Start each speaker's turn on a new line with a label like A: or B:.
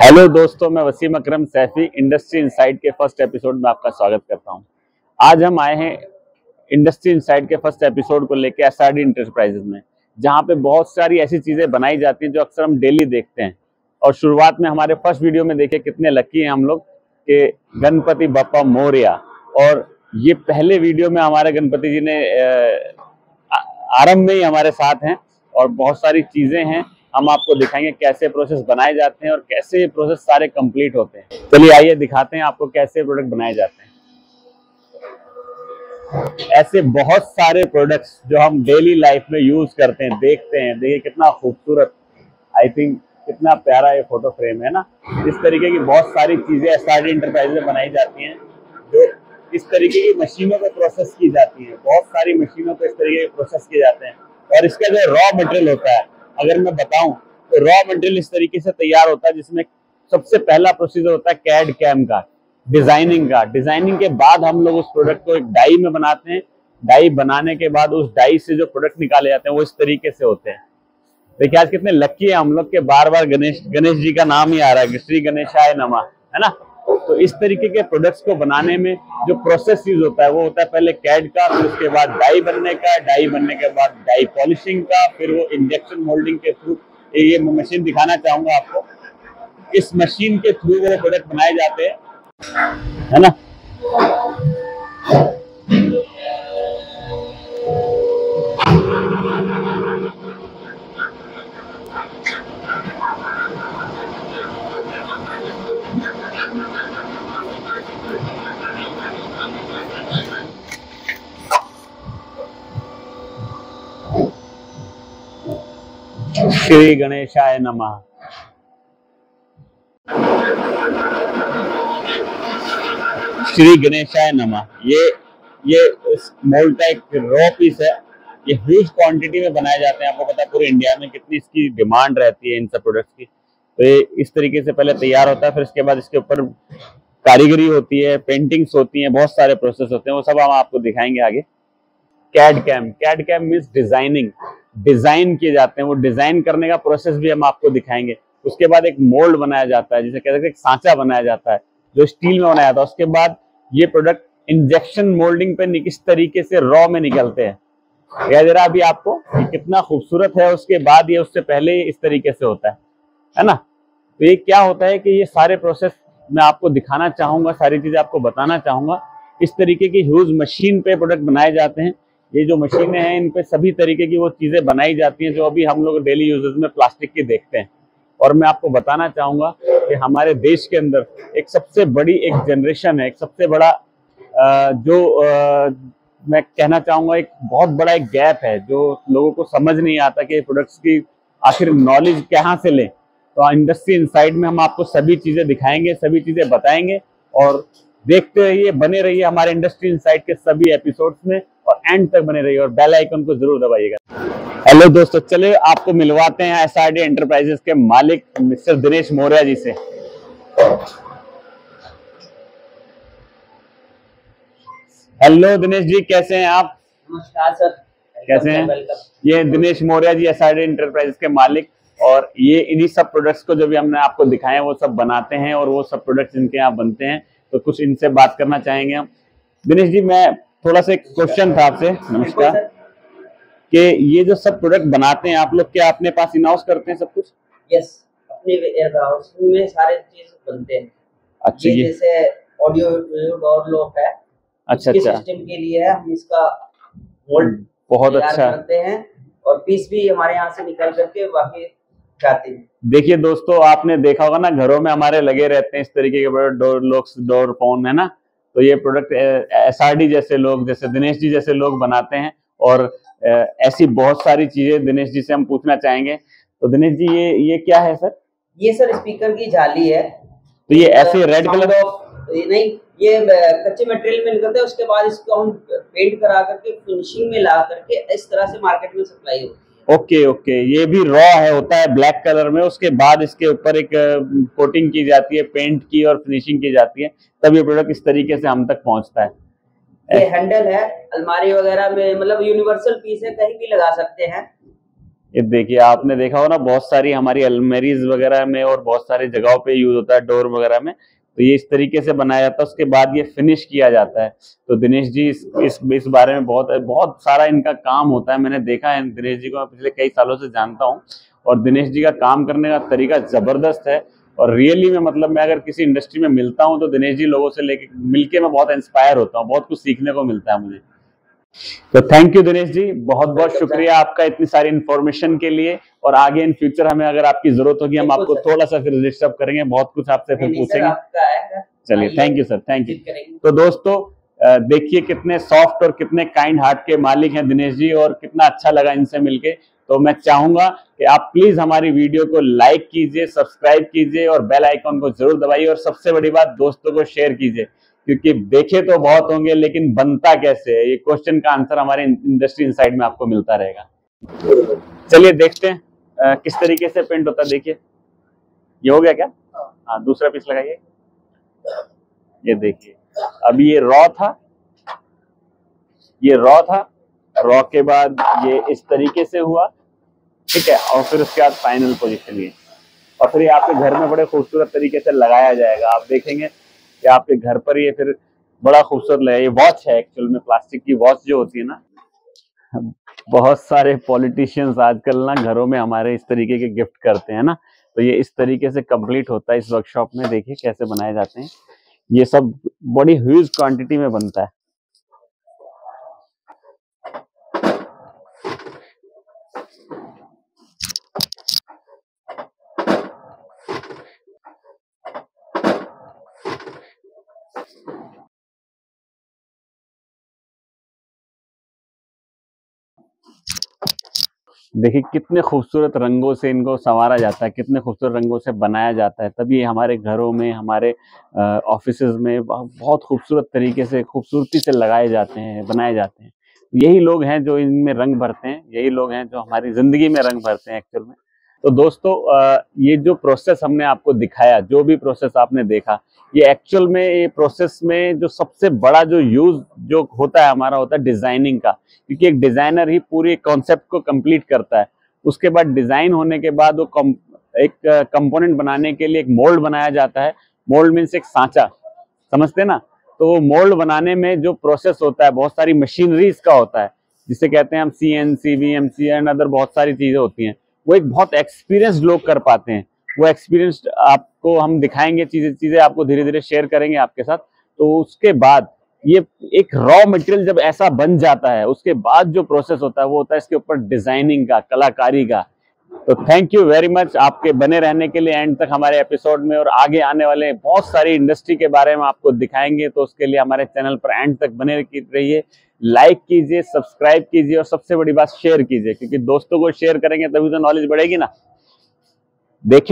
A: Hello दोस्तों, मैं वसीम अकरम Saifi industry insight के फर्स्ट एपिसोड में आपका स्वागत करता हूं। आज हम आए हैं इंडस्ट्री इनसाइट के फर्स्ट एपिसोड को लेकर एसआरडी इंटरप्राइजेज में, जहां पे बहुत सारी ऐसी चीजें बनाई जाती हैं जो अक्सर हम डेली देखते हैं। और शुरुआत में हमारे फर्स्ट वीडियो में देखे कितने लकी हैं हम लोग कि गणपति बप्पा मोरया। और ये पहले वीडियो में हमारे गणपति जी ने आरंभ में ही हमारे साथ हैं और बहुत सारी चीजें हैं हम आपको दिखाएंगे कैसे प्रोसेस बनाए जाते हैं और कैसे ये प्रोसेस सारे कंप्लीट होते हैं। चलिए आइए दिखाते हैं आपको कैसे प्रोडक्ट बनाए जाते हैं। ऐसे बहुत सारे प्रोडक्ट्स जो हम डेली लाइफ में यूज करते हैं, देखते हैं। देखिए कितना खूबसूरत, आई थिंक कितना प्यारा ये फोटो फ्रेम है ना। इस तरीके की बहुत सारी चीजें एसआरडी इंटरप्राइज में बनाई जाती हैं जो इस तरीके की मशीनों पे प्रोसेस की जाती है। बहुत सारी मशीनों पे इस तरीके के प्रोसेस किए जाते हैं। और इसका जो रॉ मटेरियल होता है, अगर मैं बताऊं तो रॉ मटेरियल इस तरीके से तैयार होता है जिसमें सबसे पहला प्रोसीजर होता है कैड कैम का, डिजाइनिंग का। डिजाइनिंग के बाद हम लोग उस प्रोडक्ट को एक डाई में बनाते हैं। डाई बनाने के बाद उस डाई से जो प्रोडक्ट निकाले जाते हैं वो इस तरीके से होते हैं। देखिए आज कितने लकी है हम लोग के बार बार गणेश जी का नाम ही आ रहा है, श्री गणेशाय नमः, है ना। तो इस तरीके के प्रोडक्ट्स को बनाने में जो प्रोसेस यूज होता है वो होता है पहले कैड का, फिर उसके बाद डाई बनने का, डाई बनने के बाद डाई पॉलिशिंग का, फिर वो इंजेक्शन मोल्डिंग के थ्रू, ये मैं मशीन दिखाना चाहूंगा आपको। इस मशीन के थ्रू वो प्रोडक्ट बनाए जाते हैं, है ना। श्री गणेशाय नमः। श्री गणेशाय नमः। ये मोल्ड का एक रॉ पीस है। ये ह्यूज क्वांटिटी में बनाए जाते हैं। आपको पता है पूरे इंडिया में कितनी इसकी डिमांड रहती है इन सब प्रोडक्ट्स की। तो ये इस तरीके से पहले तैयार होता है, फिर इसके बाद इसके ऊपर कारीगरी होती है, पेंटिंग्स होती हैं, बहुत सारे प्रोसेस होते हैं, वो सब हम आपको दिखाएंगे आगे। CAD CAM means designing, design किए जाते हैं। वो डिजाइन करने का प्रोसेस भी हम आपको दिखाएंगे। उसके बाद एक मोल्ड बनाया जाता है, जिसे कहते हैं एक सांचा बनाया जाता है जो स्टील में बनाया जाता है। उसके बाद ये प्रोडक्ट इंजेक्शन मोल्डिंग पे किस तरीके से रॉ में निकलते हैं, याद रहा अभी आपको ये कितना खूबसूरत है। उसके बाद ये उससे पहले इस तरीके से होता है ना। तो ये क्या होता है कि ये सारे प्रोसेस मैं आपको दिखाना चाहूंगा, सारी चीजें आपको बताना चाहूंगा। इस तरीके की ह्यूज मशीन पे प्रोडक्ट बनाए जाते हैं। ये जो मशीनें हैं इन पे सभी तरीके की वो चीजें बनाई जाती हैं जो अभी हम लोग डेली यूजेस में प्लास्टिक की देखते हैं। और मैं आपको बताना चाहूंगा कि हमारे देश के अंदर एक सबसे बड़ी एक जनरेशन है, एक सबसे बड़ा मैं कहना चाहूंगा एक बहुत बड़ा एक गैप है जो लोगों को समझ नहीं आता कि प्रोडक्ट्स की आखिर नॉलेज कहाँ से लें। तो इंडस्ट्री इनसाइट में हम आपको सभी चीजें दिखाएंगे, सभी चीजें बताएंगे और देखते रहिए, बने रहिए हमारे इंडस्ट्री इनसाइट के सभी एपिसोड्स में और एंड तक बने रहिए और बेल आइकन को जरूर दबाइएगा। हेलो दोस्तों, चलिए आपको मिलवाते हैं एसआरडी एंटरप्राइजेस के मालिक मिस्टर दिनेश मोरया जी से। हेलो दिनेश जी, कैसे हैं आप?
B: नमस्कार सर,
A: कैसे हैं? ये दिनेश मोरया जी एसआरडी एंटरप्राइजेस के मालिक, और ये इन्हीं सब प्रोडक्ट्स को जो भी हमने आपको दिखाए वो सब बनाते हैं और वो सब प्रोडक्ट्स इनके यहाँ बनते हैं। तो कुछ इनसे बात करना चाहेंगे हम। दिनेश जी, मैं थोड़ा सा एक क्वेश्चन था आपसे, नमस्कार, कि ये जो सब प्रोडक्ट बनाते हैं आप लोग, क्या अपने पास इन हाउस करते हैं सब कुछ?
B: यस, अपने वेयर हाउस में सारे चीज बनते हैं।
A: अच्छा, ये
B: जैसे ऑडियो डोर लॉक है,
A: अच्छा
B: सिस्टम के लिए हम इसका मोल्ड
A: बहुत अच्छा
B: करते हैं और पीस भी हमारे यहाँ से निकल करके बाकी जाते हैं।
A: देखिए दोस्तों, आपने देखा होगा ना, घरों में हमारे लगे रहते हैं इस तरीके के product, door locks, door phone, है ना। तो ये प्रोडक्ट एसआरडी जैसे लोग, जैसे दिनेश जी जैसे लोग बनाते हैं। और ऐसी बहुत सारी चीजें दिनेश जी से हम पूछना चाहेंगे। तो दिनेश जी, ये क्या है सर?
B: ये सर स्पीकर की जाली है।
A: तो ये ऐसे रेड कलर
B: नहीं, ये कच्चे मटेरियल में निकलता है, उसके बाद इसको हम पेंट करा करके फिनिशिंग में ला करके इस तरह से मार्केट में सप्लाई होती है।
A: ओके, ये भी रॉ है, होता है ब्लैक कलर में। उसके बाद इसके ऊपर एक कोटिंग की जाती है, पेंट की और फिनिशिंग की जाती है, तब ये प्रोडक्ट इस तरीके से हम तक पहुंचता है।
B: ये हैंडल है, अलमारी वगैरह में, मतलब यूनिवर्सल पीस है, कहीं भी लगा सकते हैं।
A: ये देखिए, आपने देखा हो ना, बहुत सारी हमारी अलमेरीज वगैरह में और बहुत सारी जगहों पे यूज होता है, डोर वगैरह में। तो ये इस तरीके से बनाया जाता है, उसके बाद ये फिनिश किया जाता है। तो दिनेश जी इस बारे में बहुत बहुत सारा इनका काम होता है। मैंने देखा है दिनेश जी को, मैं पिछले कई सालों से जानता हूँ, और दिनेश जी का काम करने का तरीका जबरदस्त है। और रियली में मतलब मैं अगर किसी इंडस्ट्री में मिलता हूँ तो दिनेश जी लोगों से लेके मिलके मैं बहुत इंस्पायर होता हूँ, बहुत कुछ सीखने को मिलता है मुझे। तो थैंक यू दिनेश जी, बहुत बहुत शुक्रिया आपका इतनी सारी इन्फॉर्मेशन के लिए। और आगे इन फ्यूचर हमें अगर आपकी जरूरत होगी, हम आपको थोड़ा सा फिर डिस्टर्ब करेंगे, बहुत कुछ आपसे फिर पूछेंगे। चलिए, thank you sir, thank you. तो दोस्तों देखिए कितने सॉफ्ट और कितने काइंड हार्ट के मालिक हैं दिनेश जी, और कितना अच्छा लगा इनसे मिलके। तो मैं चाहूंगा कि आप प्लीज हमारी वीडियो को लाइक कीजिए, सब्सक्राइब कीजिए और बेल आइकन को जरूर दबाइए, और सबसे बड़ी बात, दोस्तों को शेयर कीजिए, क्योंकि देखे तो बहुत होंगे लेकिन बनता कैसे है, ये क्वेश्चन का आंसर हमारे इंडस्ट्री इनसाइड में आपको मिलता रहेगा। चलिए देखते हैं किस तरीके से पेंट होता है। देखिए, ये हो गया क्या? हाँ, दूसरा पीस लगाइए। ये देखिए, अभी ये रॉ था, ये रॉ था, रॉ के बाद ये इस तरीके से हुआ, ठीक है, और फिर उसके बाद फाइनल पोजीशन ये, और फिर ये आपके घर में बड़े खूबसूरत तरीके से लगाया जाएगा। आप देखेंगे कि आपके घर पर ये फिर बड़ा खूबसूरत लगेगा। ये वॉच है एक्चुअल में, प्लास्टिक की वॉच जो होती है ना, बहुत सारे पॉलिटिशियंस आजकल ना घरों में हमारे इस तरीके के गिफ्ट करते हैं ना, तो ये इस तरीके से कंप्लीट होता है इस वर्कशॉप में। देखिए कैसे बनाए जाते हैं, ये सब बड़ी ह्यूज क्वांटिटी में बनता है। देखिए कितने खूबसूरत रंगों से इनको संवारा जाता है, कितने खूबसूरत रंगों से बनाया जाता है, तभी हमारे घरों में, हमारे ऑफिसेज में बहुत खूबसूरत तरीके से, खूबसूरती से लगाए जाते हैं, बनाए जाते हैं। यही लोग हैं जो इनमें रंग भरते हैं, यही लोग हैं जो हमारी जिंदगी में रंग भरते हैं एक्चुअल में। तो दोस्तों ये जो प्रोसेस हमने आपको दिखाया, जो भी प्रोसेस आपने देखा, ये एक्चुअल में, ये प्रोसेस में जो सबसे बड़ा जो यूज जो होता है हमारा, होता है डिजाइनिंग का, क्योंकि एक डिजाइनर ही पूरी कॉन्सेप्ट को कंप्लीट करता है। उसके बाद डिजाइन होने के बाद वो एक कंपोनेंट बनाने के लिए एक मोल्ड बनाया जाता है। मोल्ड मीन्स एक सांचा, समझते ना? तो वो मोल्ड बनाने में जो प्रोसेस होता है, बहुत सारी मशीनरीज का होता है, जिसे कहते हैं हम CNC, VMC एंड अदर बहुत सारी चीजें होती हैं। वो एक बहुत एक्सपीरियंस्ड लोग कर पाते हैं। वो एक्सपीरियंस्ड आपको हम दिखाएंगे, चीजें आपको धीरे धीरे शेयर करेंगे आपके साथ। तो उसके बाद ये एक रॉ मटेरियल जब ऐसा बन जाता है, उसके बाद जो प्रोसेस होता है वो होता है इसके ऊपर डिजाइनिंग का, कलाकारी का। तो थैंक यू वेरी मच आपके बने रहने के लिए एंड तक हमारे एपिसोड में, और आगे आने वाले बहुत सारी इंडस्ट्री के बारे में आपको दिखाएंगे। तो उसके लिए हमारे चैनल पर एंड तक बने रहिए, लाइक कीजिए, सब्सक्राइब कीजिए, और सबसे बड़ी बात शेयर कीजिए, क्योंकि दोस्तों को शेयर करेंगे तभी तो नॉलेज बढ़ेगी ना। देखिए